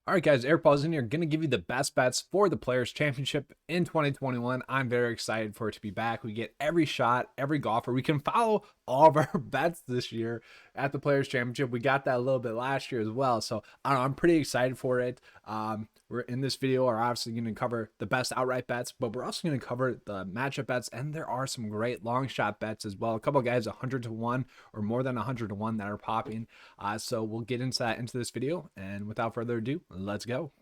All right, guys, Air Paws in here. Going to give you the best bets for the Players Championship in 2021. I'm very excited for it to be back. We get every shot, every golfer. We can follow all of our bets this year at the Players Championship. We got that a little bit last year as well. So I don't know, I'm pretty excited for it. We're in this video are obviously going to cover the best outright bets, but we're also going to cover the matchup bets, and there are some great long shot bets as well. A couple of guys 100 to 1 or more than 100 to 1 that are popping. So we'll get into that into this video, and without further ado, let's go.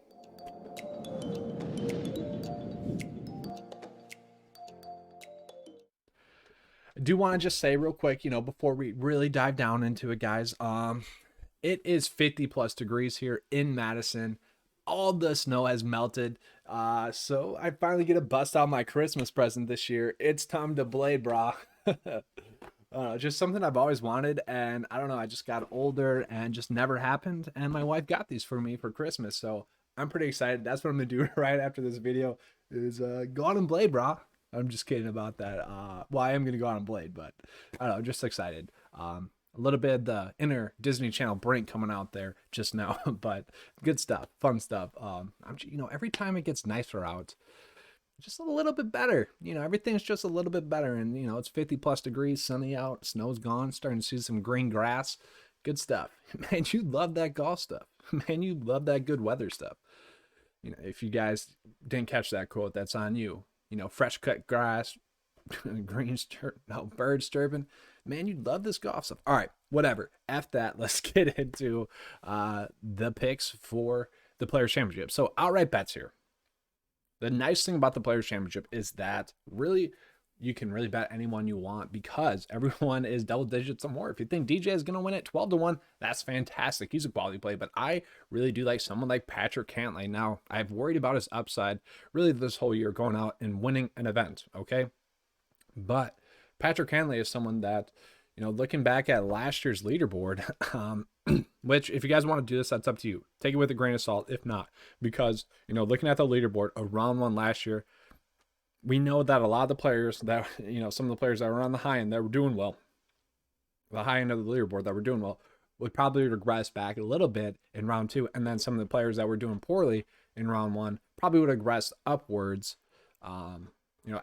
I do want to just say real quick, before we really dive down into it, guys, it is 50 plus degrees here in Madison. All the snow has melted. So I finally get to bust out my Christmas present this year. It's time to blade, brah. Just something I've always wanted, and I don't know, I just got older and just never happened, and my wife got these for me for Christmas, so I'm pretty excited. That's what I'm gonna do right after this video is go out and blade, brah. I'm just kidding about that. Well, I am gonna go out and blade, but I don't know, I'm just excited. A little bit of the inner Disney Channel Brink coming out there just now, but good stuff, fun stuff. Every time it gets nicer out, just a little bit better. Everything's just a little bit better, and it's 50 plus degrees, sunny out, snow's gone, starting to see some green grass. Good stuff. Man, you love that golf stuff. Man, you love that good weather stuff. If you guys didn't catch that quote, that's on you. Fresh cut grass, birds chirping. Man, you love this golf stuff. All right, whatever. F that. Let's get into the picks for the Players Championship. So outright bets here. The nice thing about the Players Championship is that really you can really bet anyone you want because everyone is double digits or more. If you think DJ is going to win it 12 to 1, that's fantastic. He's a quality play, but I really do like someone like Patrick Cantlay. Now, I've worried about his upside really this whole year going out and winning an event, okay? But Patrick Cantlay is someone that, looking back at last year's leaderboard, which if you guys want to do this, that's up to you. Take it with a grain of salt, if not, because, looking at the leaderboard of round one last year, we know that a lot of the players that, some of the players that were on the high end that were doing well, the high end of the leaderboard that were doing well, would probably regress back a little bit in round two. And then some of the players that were doing poorly in round one probably would regress upwards,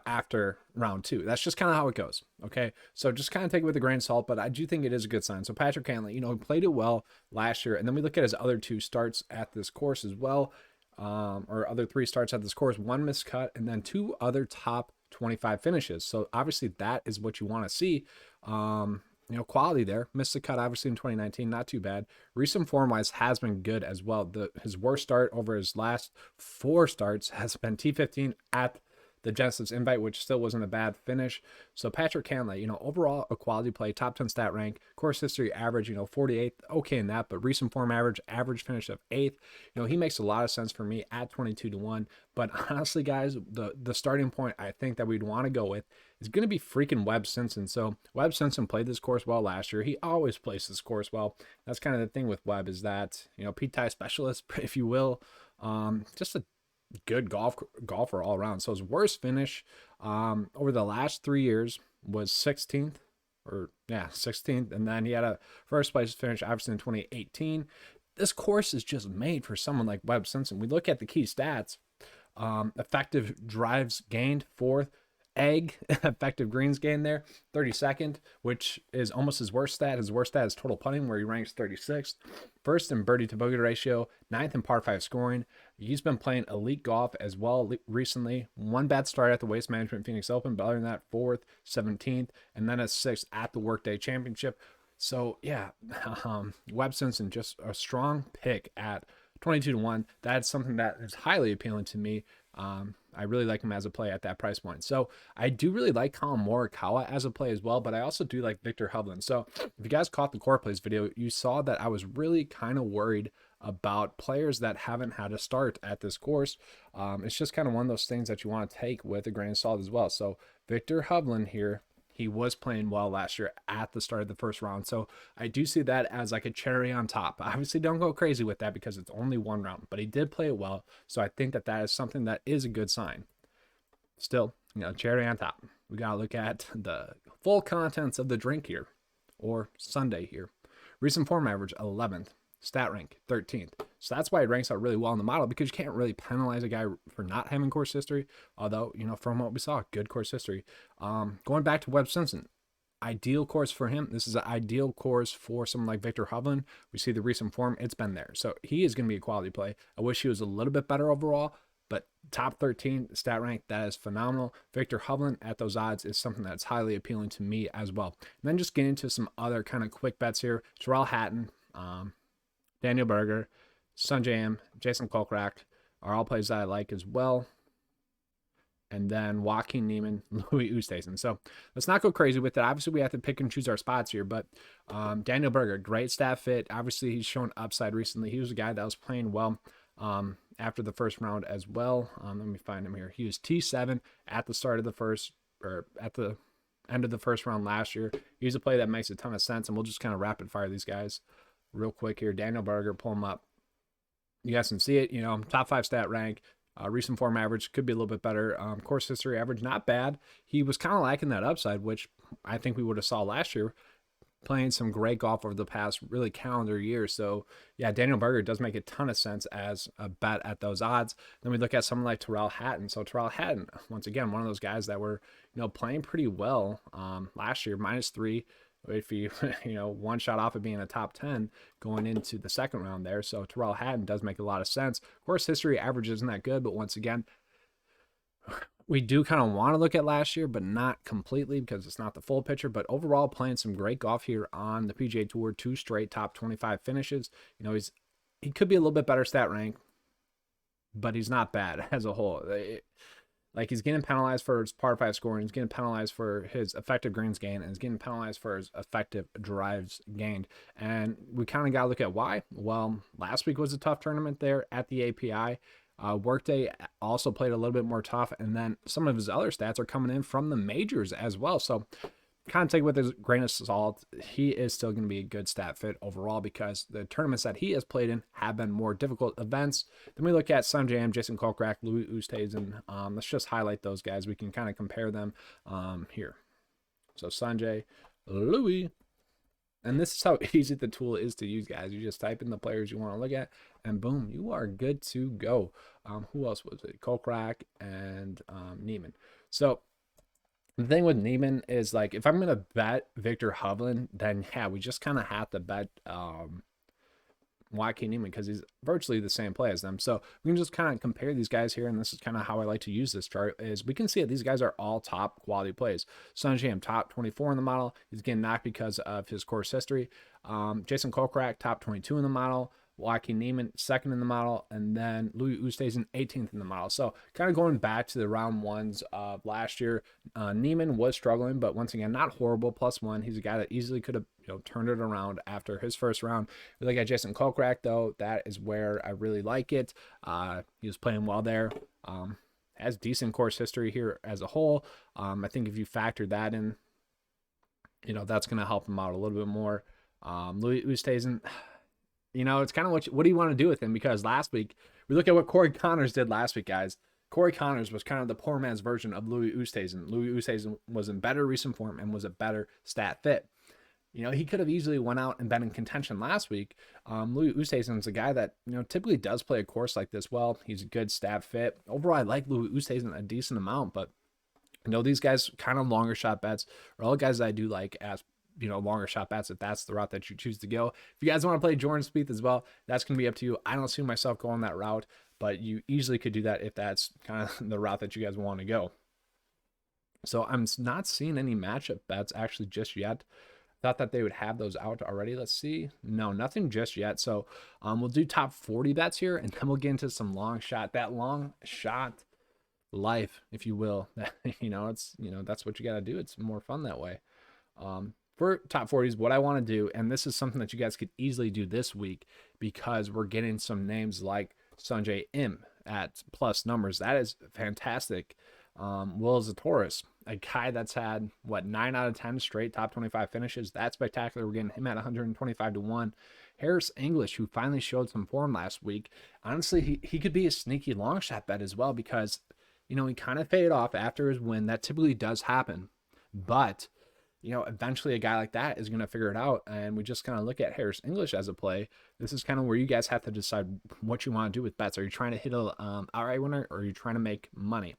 after round two. That's just kind of how it goes. Okay. So just kind of take it with a grain of salt, but I do think it is a good sign. So Patrick Cantlay, he played it well last year. And then we look at his other two starts at this course as well. Or other three starts at this course, one missed cut, and then two other top 25 finishes. So obviously that is what you want to see. Quality there. Missed the cut obviously in 2019, not too bad. Recent form wise has been good as well. His worst start over his last four starts has been T15 at the Genesis Invite, which still wasn't a bad finish. So Patrick Cantlay, overall a quality play, top 10 stat rank, course history average, 48th, okay in that, but recent form average finish of 8th. He makes a lot of sense for me at 22 to 1. But honestly, guys, the starting point I think that we'd want to go with is going to be freaking Webb Simpson. So Webb Simpson played this course well last year. He always plays this course well. That's kind of the thing with Webb is that, P-tie specialist, if you will, just a good golfer all around. So his worst finish over the last 3 years was 16th, and then he had a first place finish obviously in 2018. This course is just made for someone like Webb Simpson. We look at the key stats. Effective drives gained, 4th. Effective greens gained there, 32nd, which is almost his worst stat. His worst stat is total putting, where he ranks 36th. First in birdie to bogey ratio, 9th in par 5 scoring. He's been playing elite golf as well recently. One bad start at the Waste Management Phoenix Open, but other than that, 4th, 17th, and then a 6th at the Workday Championship. So yeah, Webb Simpson just a strong pick at 22 to 1. That's something that is highly appealing to me. I really like him as a play at that price point. So I do really like Colin Morikawa as a play as well, but I also do like Victor Hovland. So if you guys caught the core plays video, you saw that I was really kind of worried about players that haven't had a start at this course. It's just kind of one of those things that you want to take with a grain of salt as well. So Victor Hovland here, he was playing well last year at the start of the first round. So I do see that as like a cherry on top. Obviously, don't go crazy with that because it's only one round, but he did play it well. So I think that that is something that is a good sign. Still, cherry on top. We got to look at the full contents of the drink here, or sundae here. Recent form average, 11th. Stat rank, 13th. So that's why it ranks out really well in the model, because you can't really penalize a guy for not having course history. Although, from what we saw, good course history. Going back to Webb Simpson, ideal course for him. This is an ideal course for someone like Victor Hovland. We see the recent form, it's been there. So he is going to be a quality play. I wish he was a little bit better overall, but top 13 stat rank, that is phenomenal. Victor Hovland at those odds is something that's highly appealing to me as well. And then just getting into some other kind of quick bets here. Terrell Hatton, Daniel Berger, Sungjae Im, Jason Kokrak are all plays that I like as well. And then Joaquin Niemann, Louis Oosthuizen. So let's not go crazy with it. Obviously, we have to pick and choose our spots here. But Daniel Berger, great stat fit. Obviously, he's shown upside recently. He was a guy that was playing well after the first round as well. Let me find him here. He was T7 at the start of the first, or at the end of the first round last year. He's a play that makes a ton of sense. And we'll just kind of rapid fire these guys real quick here. Daniel Berger, pull him up. You guys can see it, top 5 stat rank. Recent form average could be a little bit better. Course history average, not bad. He was kind of lacking that upside, which I think we would have saw last year, playing some great golf over the past really calendar year. So yeah, Daniel Berger does make a ton of sense as a bet at those odds. Then we look at someone like Terrell Hatton. So Terrell Hatton, once again, one of those guys that were, playing pretty well last year, -3. If you, one shot off of being a top 10 going into the second round there. So Terrell Hatton does make a lot of sense. Course history average isn't that good, but once again, we do kind of want to look at last year, but not completely because it's not the full picture. But overall, playing some great golf here on the PGA Tour, 2 straight top 25 finishes. He could be a little bit better stat rank, but he's not bad as a whole. He's getting penalized for his par 5 scoring. He's getting penalized for his effective greens gained, and he's getting penalized for his effective drives gained. And we kind of got to look at why. Well, last week was a tough tournament there at the API. Workday also played a little bit more tough, and then some of his other stats are coming in from the majors as well. So kind of take it with a grain of salt. He is still going to be a good stat fit overall because the tournaments that he has played in have been more difficult events. Then we look at Sungjae Im, Jason Kokrak, Louis Oosthuizen. Let's just highlight those guys. We can kind of compare them here. So Sungjae, Louis, and this is how easy the tool is to use, guys. You just type in the players you want to look at, and boom, you are good to go. Who else was it? Kokrak and Niemann. So the thing with Niemann is, if I'm going to bet Victor Hovland, then yeah, we just kind of have to bet Joaquin Niemann because he's virtually the same play as them. So we can just kind of compare these guys here, and this is kind of how I like to use this chart, is we can see that these guys are all top quality plays. Sungjae Im, top 24 in the model. He's getting knocked because of his course history. Jason Kokrak, top 22 in the model. Joaquin Niemann, second in the model, and then Louis Oosthuizen, 18th in the model. So kind of going back to the round ones of last year, Niemann was struggling, but once again, not horrible, +1. He's a guy that easily could have turned it around after his first round. We look at Jason Kokrak, though. That is where I really like it. He was playing well there. Has decent course history here as a whole. I think if you factor that in, that's going to help him out a little bit more. Louis Oosthuizen, it's kind of what do you want to do with him? Because last week, we look at what Corey Connors did last week, guys. Corey Connors was kind of the poor man's version of Louis Oosthuizen. Louis Oosthuizen was in better recent form and was a better stat fit. He could have easily went out and been in contention last week. Louis Oosthuizen is a guy that, typically does play a course like this well. He's a good stat fit. Overall, I like Louis Oosthuizen a decent amount, but these guys kind of longer shot bets are all guys that I do like as longer shot bets if that's the route that you choose to go. If you guys want to play Jordan Spieth as well, that's going to be up to you. I don't see myself going that route, but you easily could do that if that's kind of the route that you guys want to go. So I'm not seeing any matchup bets actually just yet. Thought that they would have those out already. Let's see. No, nothing just yet. So we'll do top 40 bets here, and then we'll get into some long shot. That long shot life, if you will. It's that's what you got to do. It's more fun that way. For top 40s, what I want to do, and this is something that you guys could easily do this week because we're getting some names like Sungjae Im at plus numbers. That is fantastic. Will Zalatoris, a guy that's had, 9 out of 10 straight top 25 finishes. That's spectacular. We're getting him at 125 to 1. Harris English, who finally showed some form last week. Honestly, he could be a sneaky long shot bet as well because, he kind of faded off after his win. That typically does happen. But eventually a guy like that is going to figure it out. And we just kind of look at Harris English as a play. This is kind of where you guys have to decide what you want to do with bets. Are you trying to hit a outright winner, or are you trying to make money?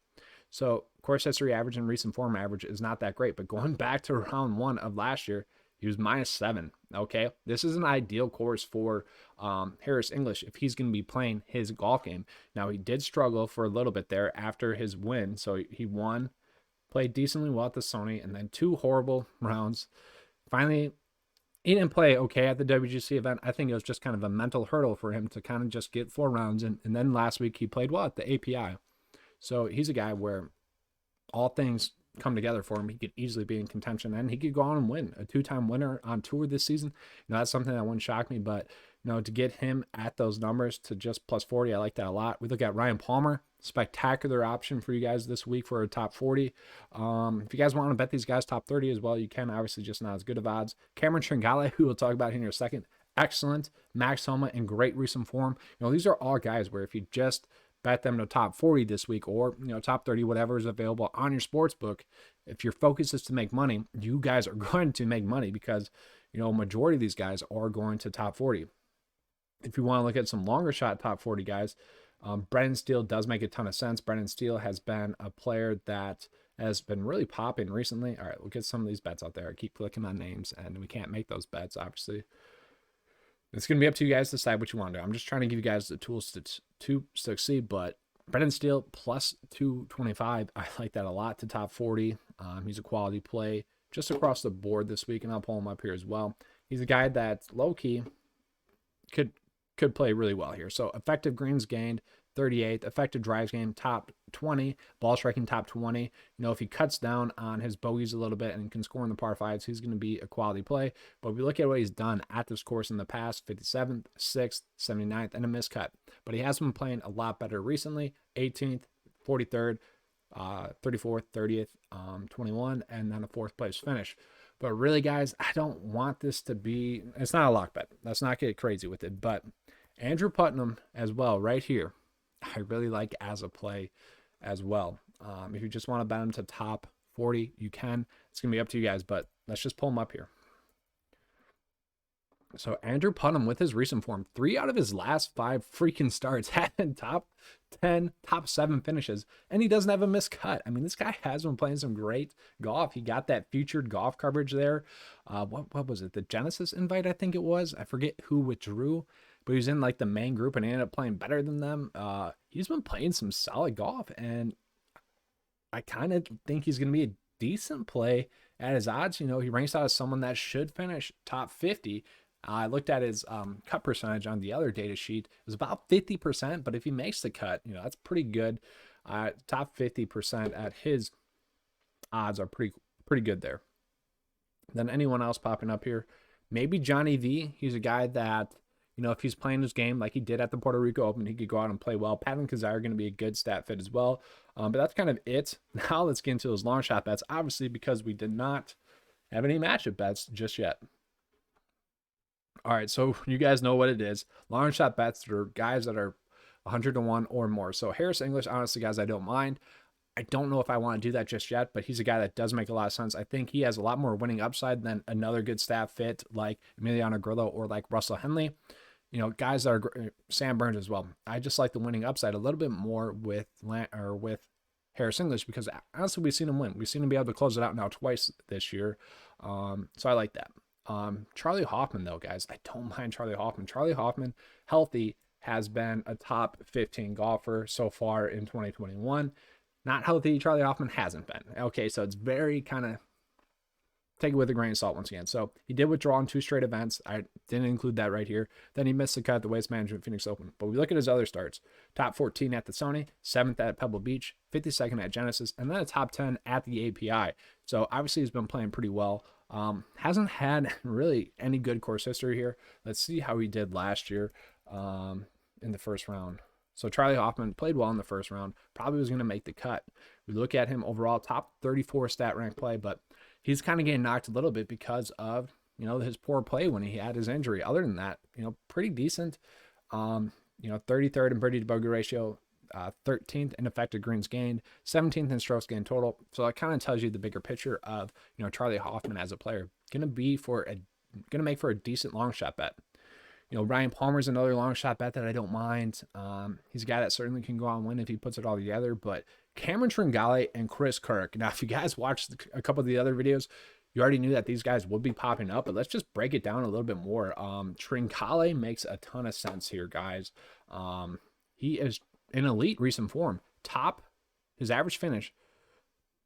So course history average and recent form average is not that great, but going back to round 1 of last year, he was -7. Okay, this is an ideal course for Harris English if he's going to be playing his golf game. Now, he did struggle for a little bit there after his win, so he won, played decently well at the Sony, and then 2 horrible rounds. Finally, he didn't play okay at the WGC event. I think it was just kind of a mental hurdle for him to kind of just get 4 rounds, and then last week he played well at the API. So he's a guy where all things come together for him. He could easily be in contention, and he could go on and win. A 2-time winner on tour this season. That's something that wouldn't shock me, but to get him at those numbers to just +40, I like that a lot. We look at Ryan Palmer, spectacular option for you guys this week for a top 40. If you guys want to bet these guys top 30 as well, you can. Obviously, just not as good of odds. Cameron Tringale, who we'll talk about here in a second, excellent. Max Homa in great recent form. These are all guys where if you just bet them to top 40 this week, or top 30, whatever is available on your sports book, if your focus is to make money, you guys are going to make money because majority of these guys are going to top 40. If you want to look at some longer shot top 40 guys, Brendan Steele does make a ton of sense. Brendan Steele has been a player that has been really popping recently. All right, we'll get some of these bets out there. I keep clicking on names and we can't make those bets, obviously. It's going to be up to you guys to decide what you want to do. I'm just trying to give you guys the tools to succeed, but Brendan Steele +225. I like that a lot to top 40. He's a quality play just across the board this week, and I'll pull him up here as well. He's a guy that low-key could play really well here. So effective greens gained, 38th, effective drives gained, top 20, ball striking top 20. If he cuts down on his bogeys a little bit and can score in the par 5s, he's going to be a quality play. But we look at what he's done at this course in the past: 57th, 6th, 79th, and a miscut. But he has been playing a lot better recently: 18th, 43rd, 34th, 30th, 21, and then a 4th place finish. But really, guys, I don't want this to be, it's not a lock bet. Let's not get crazy with it. But Andrew Putnam as well, right here, I really like as a play as well. If you just want to bet him to top 40, you can. It's going to be up to you guys, but let's just pull him up here. So Andrew Putnam, with his recent form, 3 out of his last 5 freaking starts had top 10, top 7 finishes, and he doesn't have a missed cut. I mean, this guy has been playing some great golf. He got that featured golf coverage there. What was it? The Genesis invite, I think it was. I forget who withdrew, but he was in like the main group and ended up playing better than them. He's been playing some solid golf, and I kind of think he's going to be a decent play at his odds. He ranks out as someone that should finish top 50. I looked at his cut percentage on the other data sheet. It was about 50%, but if he makes the cut, that's pretty good. Top 50% at his odds are pretty good there. Then anyone else popping up here? Maybe Johnny V. He's a guy that, if he's playing his game like he did at the Puerto Rico Open, he could go out and play well. Pat and Kazire are going to be a good stat fit as well. But that's kind of it. Now let's get into those long shot bets, obviously, because we did not have any matchup bets just yet. All right, so you guys know what it is. Long shot bets are guys that are 100 to 1 or more. So Harris English, honestly, guys, I don't mind. I don't know if I want to do that just yet, but he's a guy that does make a lot of sense. I think he has a lot more winning upside than another good stat fit like Emiliano Grillo or like Russell Henley. Guys that are Sam Burns as well. I just like the winning upside a little bit more with Harris English because honestly, we've seen him win. We've seen him be able to close it out now twice this year. So I like that. Charlie Hoffman, though, guys, I don't mind Charlie Hoffman. Charlie Hoffman, healthy, has been a top 15 golfer so far in 2021. Not healthy, Charlie Hoffman hasn't been. Okay, so it's very kind of take it with a grain of salt once again. So he did withdraw in 2 straight events. I didn't include that right here. Then he missed the cut at the Waste Management Phoenix Open. But we look at his other starts. Top 14 at the Sony, 7th at Pebble Beach, 52nd at Genesis, and then a top 10 at the API. So obviously he's been playing pretty well. Hasn't had really any good course history here. Let's see how he did last year in the first round. So Charlie Hoffman played well in the first round. Probably was going to make the cut. We look at him overall, top 34 stat rank play, but he's kind of getting knocked a little bit because of, his poor play when he had his injury. Other than that, pretty decent. 33rd in birdie to bogey ratio, 13th in effective greens gained, 17th in strokes gained total. So that kind of tells you the bigger picture of, you know, Charlie Hoffman as a player. Gonna make for a decent long shot bet. You know, Ryan Palmer's another long shot bet that I don't mind. He's a guy that certainly can go on and win if he puts it all together. But Cameron Tringale and Chris Kirk. Now, if you guys watched a couple of the other videos, you already knew that these guys would be popping up, but let's just break it down a little bit more. Tringale makes a ton of sense here, guys. He is in elite recent form. His average finish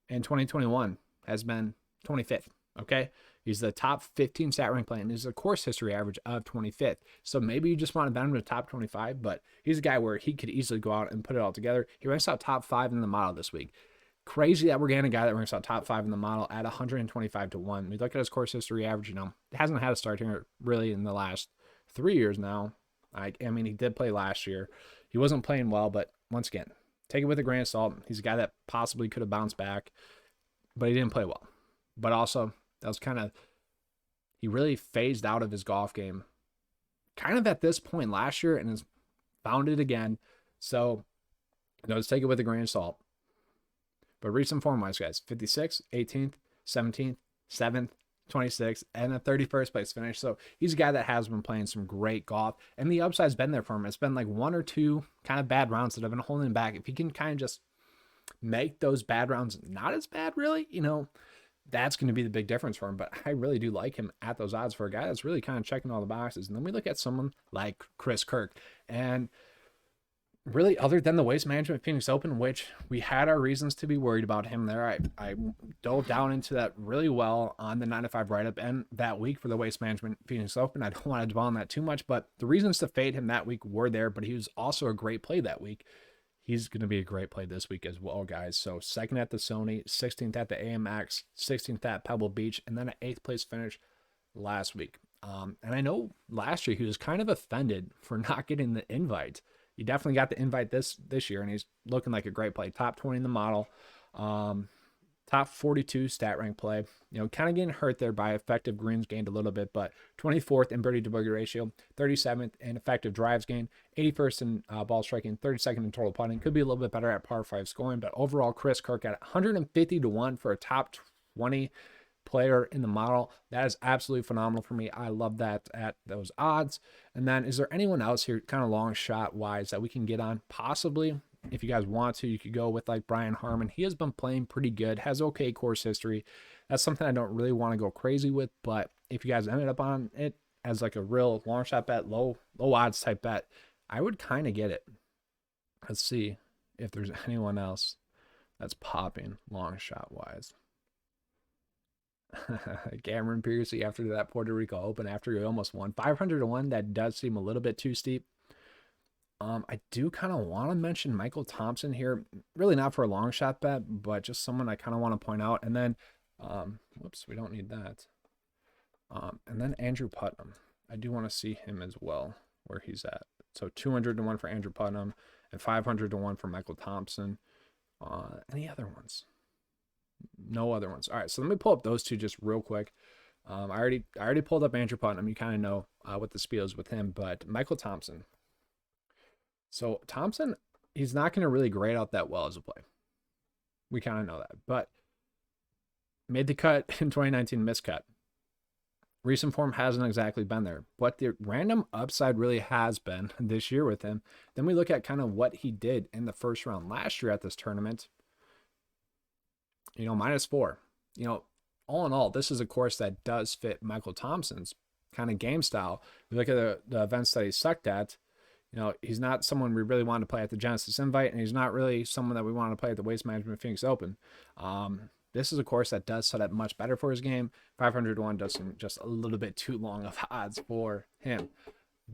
in 2021 has been 25th, okay? He's the top 15 stat rank player, and he's a course history average of 25th. So maybe you just want to bet him to top 25, but he's a guy where he could easily go out and put it all together. He ranks out top 5 in the model this week. Crazy that we're getting a guy that ranks out top 5 in the model at 125 to 1. We look at his course history average, you know, hasn't had a start here really in the last 3 years now. I mean, he did play last year. He wasn't playing well, but once again, take it with a grain of salt. He's a guy that possibly could have bounced back, but he didn't play well. But also, that was kind of, he really phased out of his golf game kind of at this point last year and has found it again. So, you know, let's take it with a grain of salt. But recent form-wise, guys, 56th, 18th, 17th, 7th, 26th, and a 31st place finish. So he's a guy that has been playing some great golf, and the upside's been there for him. It's been like 1 or 2 kind of bad rounds that have been holding him back. If he can kind of just make those bad rounds not as bad, really, you know, that's going to be the big difference for him. But I really do like him at those odds for a guy that's really kind of checking all the boxes. And then we look at someone like Chris Kirk, and really, other than the Waste Management Phoenix Open, which we had our reasons to be worried about him there, I dove down into that really well on the 9-to-5 write-up and that week for the Waste Management Phoenix Open. I don't want to dwell on that too much, but the reasons to fade him that week were there, but he was also a great play that week. He's going to be a great play this week as well, guys. So 2nd at the Sony, 16th at the AMX, 16th at Pebble Beach, and then an 8th place finish last week. And I know last year he was kind of offended for not getting the invite. He definitely got the invite this year, and he's looking like a great play. Top 20 in the model, top 42 stat rank play. You know, kind of getting hurt there by effective greens gained a little bit, but 24th in birdie to bogey ratio, 37th in effective drives gained, 81st in ball striking, 32nd in total putting. Could be a little bit better at par 5 scoring, but overall, Chris Kirk at 150 to 1 for a top 20 player in the model. That is absolutely phenomenal for me. I love that at those odds. And then is there anyone else here kind of long shot wise that we can get on? Possibly. If you guys want to, you could go with like Brian Harmon. He has been playing pretty good, has okay course history. That's something I don't really want to go crazy with, but if you guys ended up on it as like a real long shot bet, low odds type bet, I would kind of get it. Let's see if there's anyone else that's popping long shot wise. Cameron Piercy after that Puerto Rico Open, after he almost won 500 to 1. That does seem a little bit too steep. I do kind of want to mention Michael Thompson here, really not for a long shot bet, but just someone I kind of want to point out. And then whoops, we don't need that. And then Andrew Putnam, I do want to see him as well, where he's at. So 200 to 1 for Andrew Putnam and 500 to 1 for Michael Thompson. Any other ones? No other ones. All right, so let me pull up those two just real quick. I already pulled up Andrew Putnam. You kind of know what the spiel is with him, but Michael Thompson. So Thompson, he's not going to really grade out that well as a play. We kind of know that, but made the cut in 2019, miscut. Recent form hasn't exactly been there, but the random upside really has been this year with him. Then we look at kind of what he did in the first round last year at this tournament. You know, -4. You know, all in all, this is a course that does fit Michael Thompson's kind of game style. We look at the events that he sucked at. You know, he's not someone we really want to play at the Genesis Invite, and he's not really someone that we want to play at the Waste Management Phoenix Open. This is a course that does set up much better for his game. 500 to 1 does seem just a little bit too long of odds for him.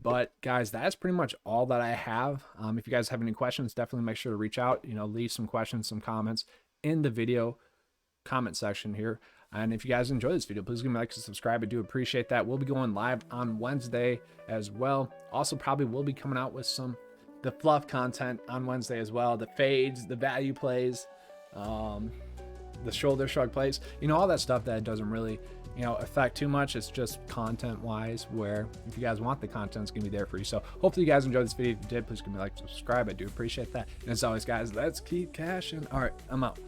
But guys, that's pretty much all that I have. If you guys have any questions, definitely make sure to reach out. You know, leave some questions, some comments in the video comment section here. And if you guys enjoy this video, please give me a like and subscribe. I do appreciate that. We'll be going live on Wednesday as well. Also, probably will be coming out with the fluff content on Wednesday as well. The fades, the value plays. the shoulder shrug plays, you know, all that stuff that doesn't really, you know, affect too much. It's just content wise, where if you guys want the content, it's gonna be there for you. So hopefully you guys enjoyed this video. If you did, please give me a like, subscribe. I do appreciate that. And as always, guys, let's keep cashing. All right, I'm out.